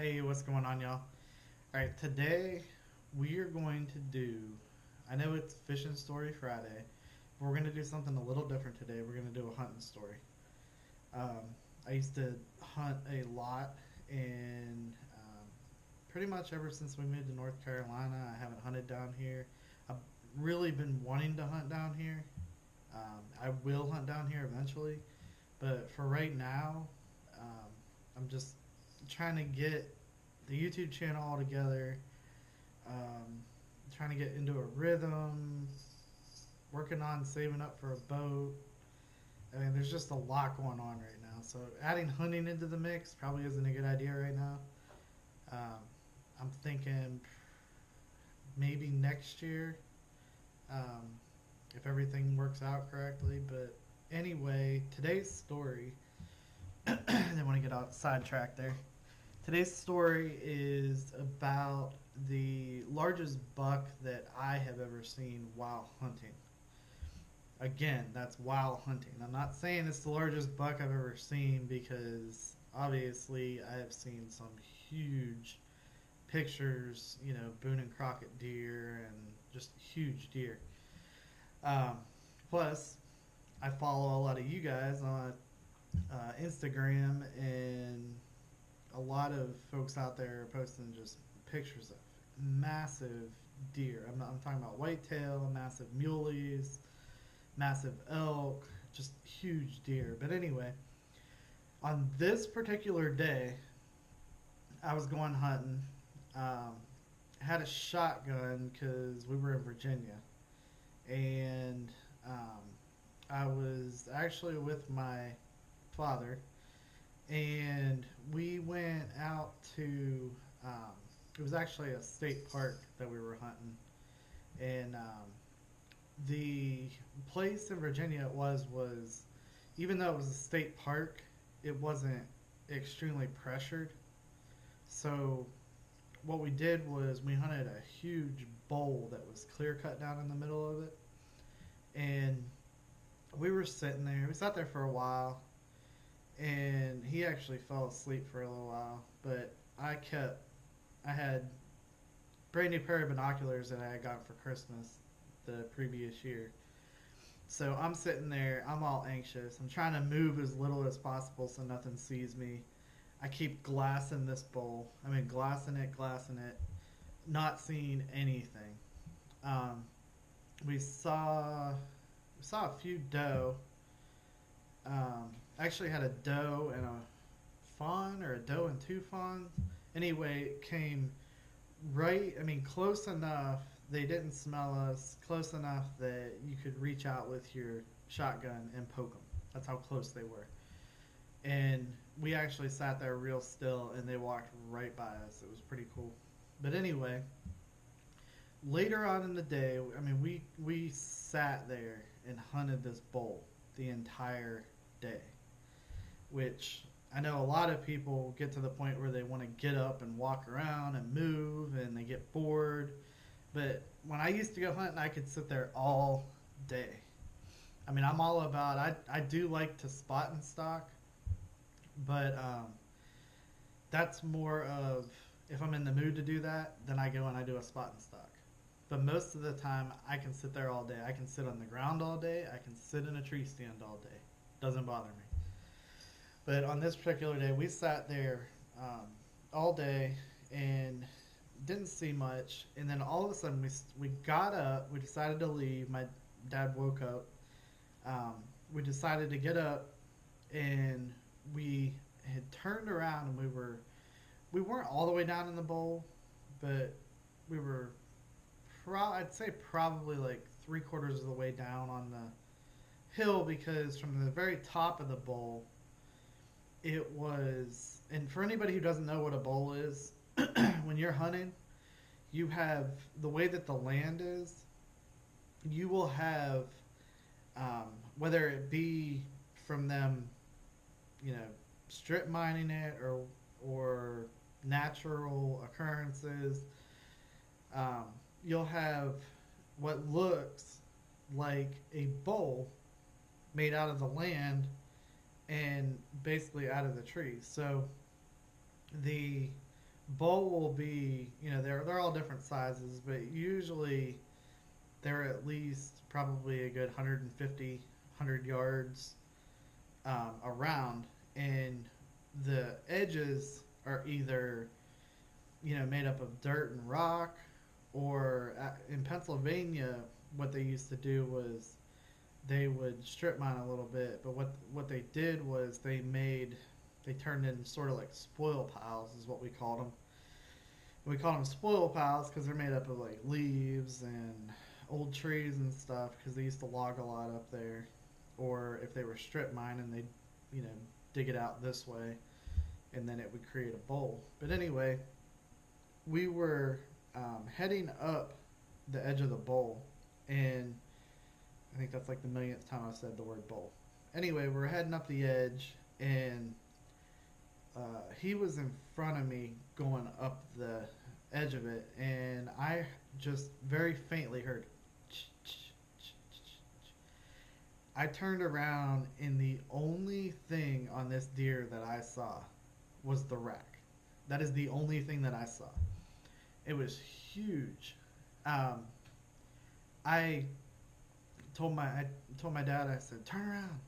Hey, what's going on, y'all? All right, today we are going to do. I know it's Fishing Story Friday, but we're going to do something a little different today. We're going to do a hunting story. Um, I used to hunt a lot, and pretty much ever since we moved to North Carolina, I haven't hunted down here. I've really been wanting to hunt down here. I will hunt down here eventually, but for right now, um, I'm just trying to get the YouTube channel all together, um, trying to get into a rhythm, working on saving up for a boat. I mean, there's just a lot going on right now. So adding hunting into the mix probably isn't a good idea right now. Um, I'm thinking maybe next year, um, if everything works out correctly. But anyway, today's story. I didn't want to get out sidetracked there. Today's story is about the largest buck that I have ever seen while hunting. Again, that's while hunting. I'm not saying it's the largest buck I've ever seen because obviously I have seen some huge pictures, Boone and Crockett deer and just huge deer. Um, Plus, I follow a lot of you guys on Instagram, and a lot of folks out there are posting just pictures of massive deer. I'm talking about whitetail, massive muleys, massive elk, just huge deer. But anyway, on this particular day, I was going hunting. Um, had a shotgun because we were in Virginia, and um, I was actually with my father, and we went out to. It was actually a state park that we were hunting, and the place in Virginia it was even though it was a state park, it wasn't extremely pressured. So what we did was we hunted a huge bowl that was clear cut down in the middle of it, and we were sitting there. We sat there for a while, and he actually fell asleep for a little while. But I had brand new pair of binoculars that I had got for Christmas the previous year. So I'm sitting there, I'm all anxious. I'm trying to move as little as possible so nothing sees me. I keep glassing this bowl. I mean, glassing it, not seeing anything. Um, we saw we saw a few doe. I actually had a doe and a fawn, or a doe and two fawns. Anyway, it came right. I mean, close enough. They didn't smell us. Close enough that you could reach out with your shotgun and poke them. That's how close they were. And we actually sat there real still, and they walked right by us. It was pretty cool. But anyway, later on in the day, I mean, we sat there and hunted this bull the entire day, which I know a lot of people get to the point where they want to get up and walk around and move, and they get bored. But when I used to go hunting, I could sit there all day. I mean, I'm all about. I do like to spot and stalk, but that's more of, if I'm in the mood to do that, then I go and I do a spot and stalk. But most of the time, I can sit there all day. I can sit on the ground all day. I can sit in a tree stand all day. Doesn't bother me. But on this particular day, we sat there all day and didn't see much. And then all of a sudden, we got up. We decided to leave. My dad woke up. Um, we decided to get up, and we had turned around, and we weren't all the way down in the bowl, but we were I'd say probably like 3/4 of the way down on the hill, because from the very top of the bowl, it was. And for anybody who doesn't know what a bowl is, when you're hunting, you have the way that the land is. You will have, whether it be from them, you know, strip mining it, or natural occurrences. Um, you'll have what looks like a bowl made out of the land and basically out of the trees. So the Bull will be, they're all different sizes, but usually they're at least probably a good 150, 100 yards around, and the edges are either made up of dirt and rock, or in Pennsylvania, what they used to do was they would strip mine a little bit, but what they did was they turned in sort of like spoil piles is what we called them. We call them spoil piles because they're made up of like leaves and old trees and stuff because they used to log a lot up there. Or if they were strip mine and they, you know, dig it out this way, and then it would create a bowl. But anyway, we were heading up the edge of the bowl, and I think that's like the millionth time I've said the word bowl. Anyway, we're heading up the edge, and he was in front of me going up the edge of it, and I just very faintly heard. I turned around, and the only thing on this deer that I saw was the rack. That is the only thing that I saw. It was huge. Um, I I told my dad. I said, "Turn around,"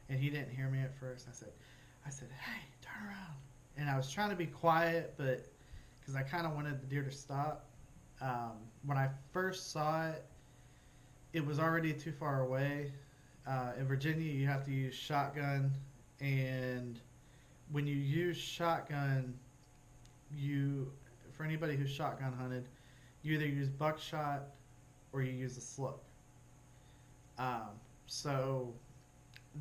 and he didn't hear me at first. I said, "Hey, turn around." And I was trying to be quiet, but because I kind of wanted the deer to stop. When I first saw it, it was already too far away. In Virginia, you have to use shotgun, and when you use shotgun, you for anybody who's shotgun hunted, you either use buckshot or you use a slug. Um, so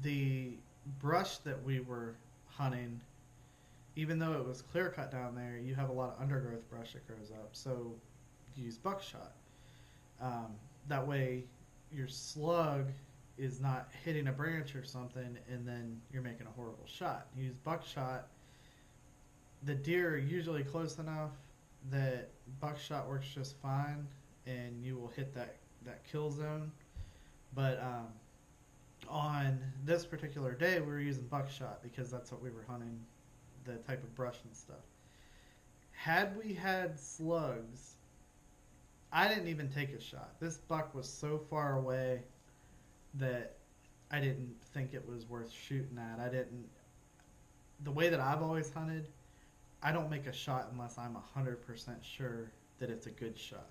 the brush that we were hunting, even though it was clear cut down there, you have a lot of undergrowth brush that grows up. So you use buckshot. That way, your slug is not hitting a branch or something, and then you're making a horrible shot. You use buckshot. The deer are usually close enough that buckshot works just fine, and you will hit that kill zone. But on this particular day, we were using buckshot because that's what we were hunting, the type of brush and stuff. Had we had slugs, I didn't even take a shot. This buck was so far away that I didn't think it was worth shooting at. I didn't. The way that I've always hunted, I don't make a shot unless I'm 100% sure that it's a good shot.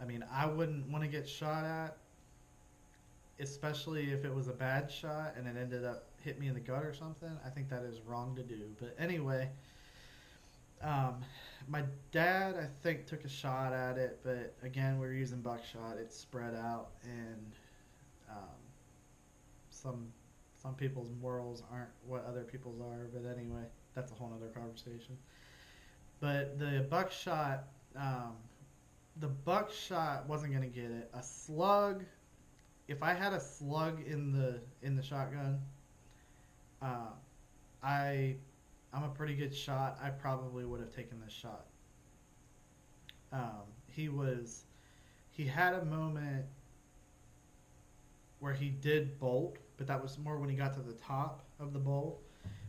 I mean, I wouldn't want to get shot at, especially if it was a bad shot and it ended up hit me in the gut or something. I think that is wrong to do. But anyway, um, my dad, I think, took a shot at it, but again, we were using buckshot. It's spread out, and um, some some people's morals aren't what other people's are. But anyway, that's a whole other conversation. But um, the buckshot wasn't gonna get it. A slug. If I had a slug in the shotgun, uh, I I'm a pretty good shot. I probably would have taken this shot. Um, he was he had a moment where he did bolt, but that was more when he got to the top of the bolt.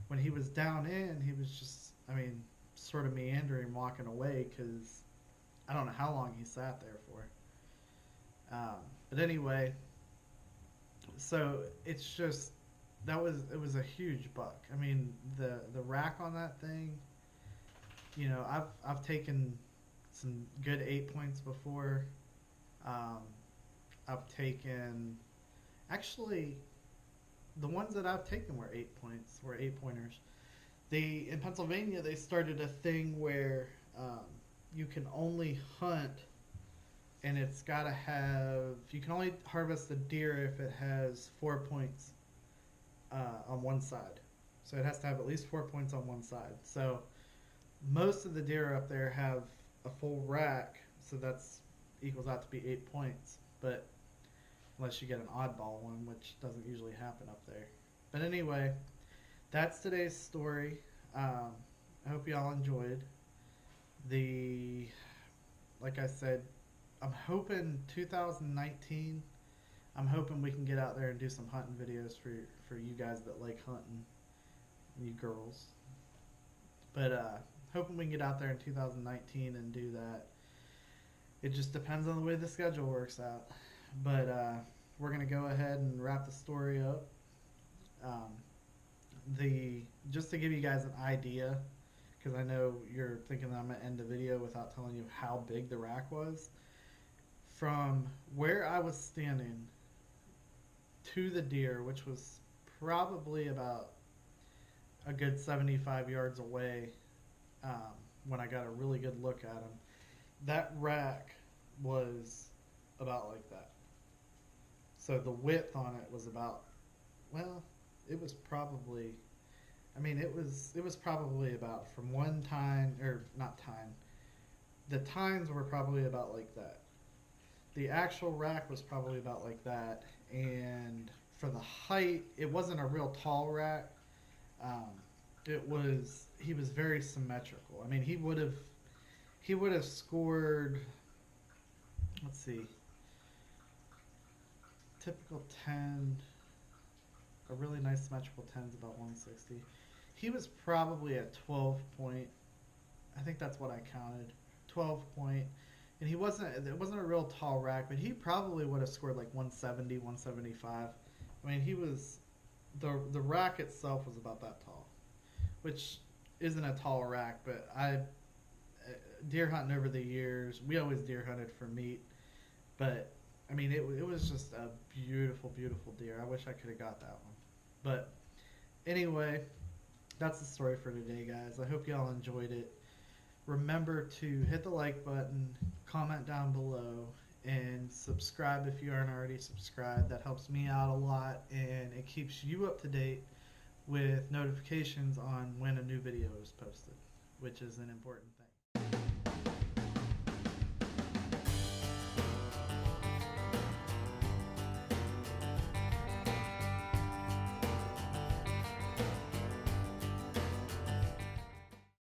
When he was down in, he was just, I mean, sort of meandering, walking away because I don't know how long he sat there for. But anyway, so it's just it was a huge buck. I mean, the rack on that thing, I've taken some good 8 points before. Um, I've taken actually the ones that I've taken were 8 points, were 8 pointers. In Pennsylvania they started a thing where you can only hunt, and it's got to have you can only harvest a deer if it has 4 points on one side. So it has to have at least 4 points on one side. So most of the deer up there have a full rack, so that's equals out to be 8 points. But unless you get an oddball one, which doesn't usually happen up there. But anyway, that's today's story. I hope y'all enjoyed. The Like I said, I'm hoping 2019. I'm hoping we can get out there and do some hunting videos for you guys that like hunting, you girls. But hoping we can get out there in 2019 and do that. It just depends on the way the schedule works out. But we're going to go ahead and wrap the story up. Um, just to give you guys an idea, because I know you're thinking that I'm going to end the video without telling you how big the rack was. From where I was standing to the deer, which was probably about a good 75 yards away, when I got a really good look at him, that rack was about like that. So the width on it was about, well, it was probably, it was probably about from one tine, or not tine, the tines were probably about like that. The actual rack was probably about like that, and for the height, it wasn't a real tall rack. Um, he was very symmetrical. I mean, he would have scored. Let's see, typical 10, a really nice symmetrical 10 is about 160. He was probably at 12 point. I think that's what I counted. 12 point. And it wasn't a real tall rack, but he probably would have scored like 170, 175. I mean, the rack itself was about that tall, which isn't a tall rack, but deer hunting over the years, we always deer hunted for meat, but I mean, it was just a beautiful, beautiful deer. I wish I could have got that one. But anyway, that's the story for today, guys. I hope y'all enjoyed it. Remember to hit the like button, comment down below, and subscribe if you aren't already subscribed. That helps me out a lot, and it keeps you up to date with notifications on when a new video is posted, which is an important thing.